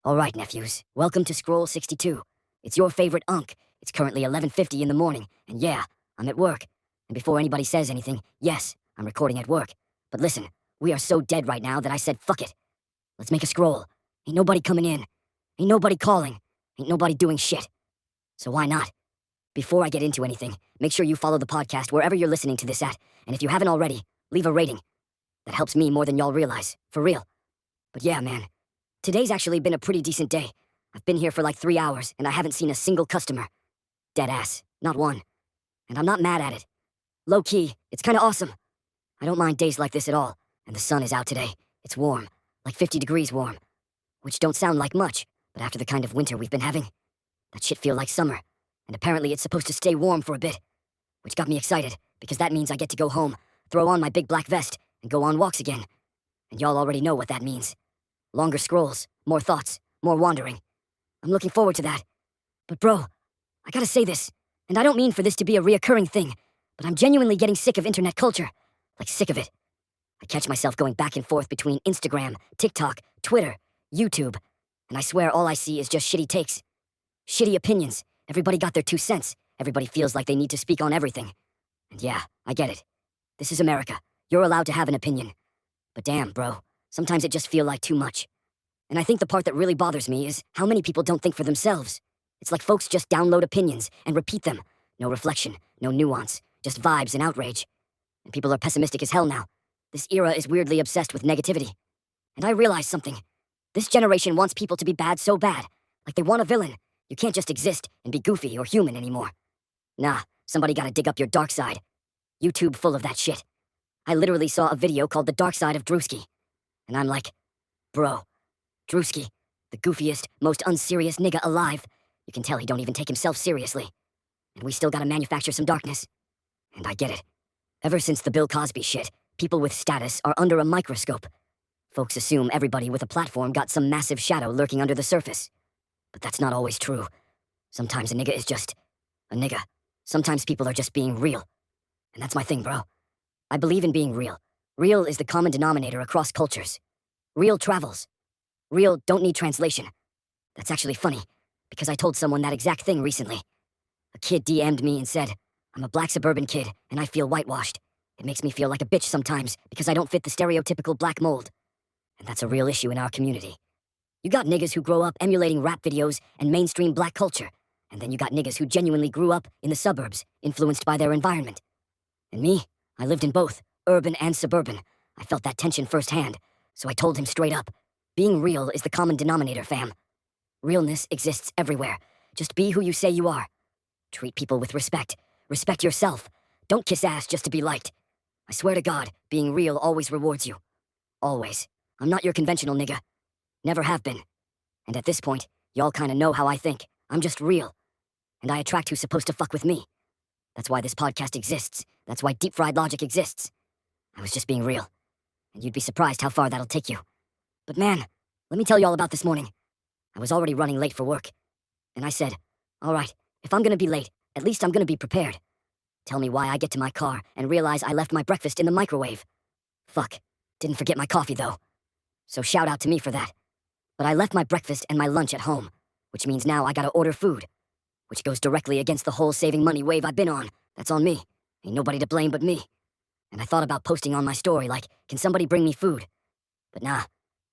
Alright, nephews, welcome to Scroll 62. It's your favorite Unk. It's currently 11:50 in the morning, and yeah, I'm at work. And before anybody says anything, yes, I'm recording at work. But listen, we are so dead right now that I said fuck it. Let's make a scroll. Ain't nobody coming in. Ain't nobody calling. Ain't nobody doing shit. So why not? Before I get into anything, make sure you follow the podcast wherever you're listening to this at, and if you haven't already, leave a rating. That helps me more than y'all realize, for real. But yeah, man, today's actually been a pretty decent day. I've been here for like 3 hours, and I haven't seen a single customer. Dead ass, not one. And I'm not mad at it. Low-key, it's kinda awesome. I don't mind days like this at all, and the sun is out today. It's warm, like 50 degrees warm. Which don't sound like much, but after the kind of winter we've been having, that shit feel like summer. And apparently it's supposed to stay warm for a bit. Which got me excited, because that means I get to go home, throw on my big black vest, and go on walks again. And y'all already know what that means. Longer scrolls, more thoughts, more wandering. I'm looking forward to that. But bro, I gotta say this, and I don't mean for this to be a reoccurring thing, but I'm genuinely getting sick of internet culture. Like sick of it. I catch myself going back and forth between Instagram, TikTok, Twitter, YouTube, and I swear all I see is just shitty takes. Shitty opinions. Everybody got their 2 cents. Everybody feels like they need to speak on everything. And yeah, I get it. This is America. You're allowed to have an opinion. But damn, bro, sometimes it just feel like too much. And I think the part that really bothers me is how many people don't think for themselves. It's like folks just download opinions and repeat them. No reflection, no nuance, just vibes and outrage. And people are pessimistic as hell now. This era is weirdly obsessed with negativity. And I realize something. This generation wants people to be bad so bad. Like they want a villain. You can't just exist and be goofy or human anymore. Nah, somebody gotta dig up your dark side. YouTube full of that shit. I literally saw a video called The Dark Side of Drewski. And I'm like, bro, Drewski, the goofiest, most unserious nigga alive. You can tell he don't even take himself seriously. And we still gotta manufacture some darkness. And I get it. Ever since the Bill Cosby shit, people with status are under a microscope. Folks assume everybody with a platform got some massive shadow lurking under the surface. But that's not always true. Sometimes a nigga is just a nigga. Sometimes people are just being real. And that's my thing, bro. I believe in being real. Real is the common denominator across cultures. Real travels. Real don't need translation. That's actually funny, because I told someone that exact thing recently. A kid DM'd me and said, I'm a black suburban kid, and I feel whitewashed. It makes me feel like a bitch sometimes, because I don't fit the stereotypical black mold. And that's a real issue in our community. You got niggas who grow up emulating rap videos and mainstream black culture, and then you got niggas who genuinely grew up in the suburbs, influenced by their environment. And me, I lived in both, urban and suburban. I felt that tension firsthand, so I told him straight up, being real is the common denominator, fam. Realness exists everywhere. Just be who you say you are. Treat people with respect. Respect yourself. Don't kiss ass just to be liked. I swear to God, being real always rewards you. Always. I'm not your conventional nigga. Never have been. And at this point, y'all kinda know how I think. I'm just real. And I attract who's supposed to fuck with me. That's why this podcast exists. That's why Deep Fried Logic exists. I was just being real. And you'd be surprised how far that'll take you. But man, let me tell y'all about this morning. I was already running late for work. And I said, alright, if I'm gonna be late, at least I'm gonna be prepared. Tell me why I get to my car and realize I left my breakfast in the microwave. Fuck, didn't forget my coffee though. So shout out to me for that. But I left my breakfast and my lunch at home, which means now I gotta order food. Which goes directly against the whole saving money wave I've been on. That's on me. Ain't nobody to blame but me. And I thought about posting on my story like, can somebody bring me food? But nah,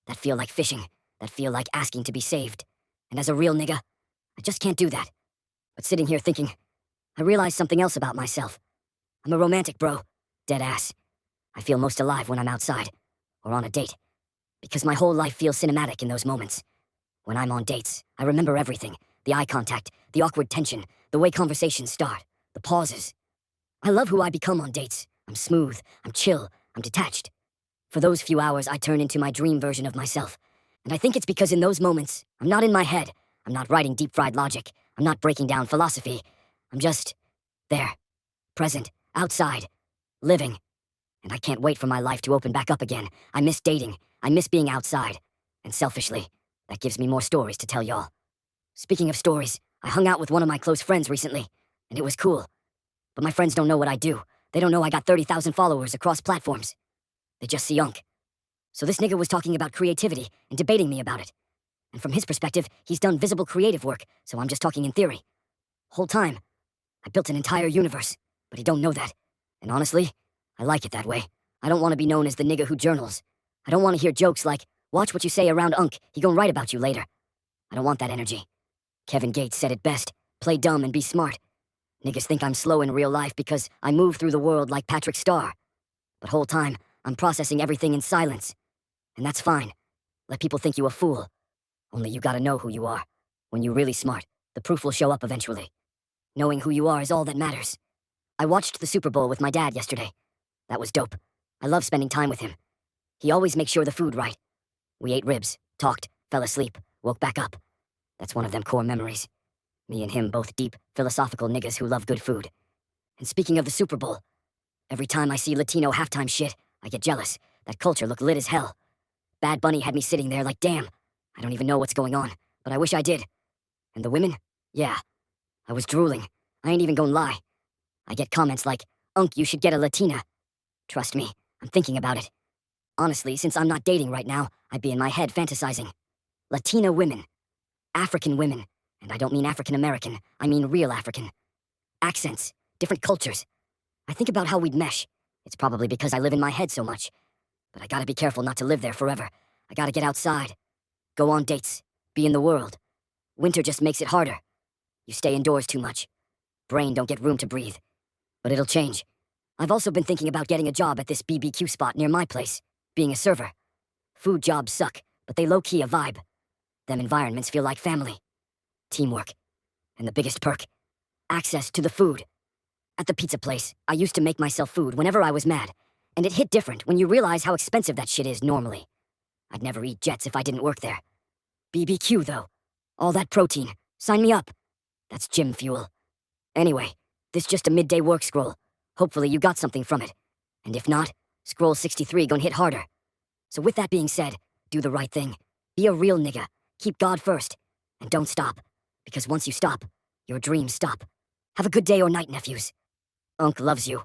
that feel like fishing. That feel like asking to be saved. And as a real nigga, I just can't do that. But sitting here thinking, I realized something else about myself. I'm a romantic, bro. Dead ass. I feel most alive when I'm outside. Or on a date. Because my whole life feels cinematic in those moments. When I'm on dates, I remember everything. The eye contact, the awkward tension, the way conversations start, the pauses. I love who I become on dates. I'm smooth, I'm chill, I'm detached. For those few hours, I turn into my dream version of myself. And I think it's because in those moments, I'm not in my head. I'm not writing deep fried logic. I'm not breaking down philosophy. I'm just there, present, outside, living. And I can't wait for my life to open back up again. I miss dating. I miss being outside. And selfishly, that gives me more stories to tell y'all. Speaking of stories, I hung out with one of my close friends recently, and it was cool. But my friends don't know what I do. They don't know I got 30,000 followers across platforms. They just see Unk. So this nigga was talking about creativity and debating me about it. And from his perspective, he's done visible creative work, so I'm just talking in theory. Whole time, I built an entire universe, but he don't know that. And honestly, I like it that way. I don't want to be known as the nigga who journals. I don't want to hear jokes like, watch what you say around Unc, he gon' write about you later. I don't want that energy. Kevin Gates said it best, play dumb and be smart. Niggas think I'm slow in real life because I move through the world like Patrick Starr. But whole time, I'm processing everything in silence. And that's fine. Let people think you a fool. Only you gotta know who you are. When you're really smart, the proof will show up eventually. Knowing who you are is all that matters. I watched the Super Bowl with my dad yesterday. That was dope. I love spending time with him. He always makes sure the food right. We ate ribs, talked, fell asleep, woke back up. That's one of them core memories. Me and him both deep, philosophical niggas who love good food. And speaking of the Super Bowl, every time I see Latino halftime shit, I get jealous. That culture looked lit as hell. Bad Bunny had me sitting there like, damn, I don't even know what's going on, but I wish I did. And the women? Yeah. I was drooling. I ain't even gonna lie. I get comments like, Unc, you should get a Latina. Trust me, I'm thinking about it. Honestly, since I'm not dating right now, I'd be in my head fantasizing. Latina women. African women. And I don't mean African American, I mean real African. Accents. Different cultures. I think about how we'd mesh. It's probably because I live in my head so much. But I gotta be careful not to live there forever. I gotta get outside. Go on dates. Be in the world. Winter just makes it harder. You stay indoors too much. Brain don't get room to breathe. But it'll change. I've also been thinking about getting a job at this BBQ spot near my place. Being a server. Food jobs suck, but they low-key a vibe. Them environments feel like family. Teamwork. And the biggest perk. Access to the food. At the pizza place, I used to make myself food whenever I was mad. And it hit different when you realize how expensive that shit is normally. I'd never eat Jets if I didn't work there. BBQ, though. All that protein. Sign me up. That's gym fuel. Anyway, this just a midday work scroll. Hopefully you got something from it. And if not, scroll 63 gon' hit harder. So with that being said, do the right thing. Be a real nigga. Keep God first. And don't stop. Because once you stop, your dreams stop. Have a good day or night, nephews. Unc loves you.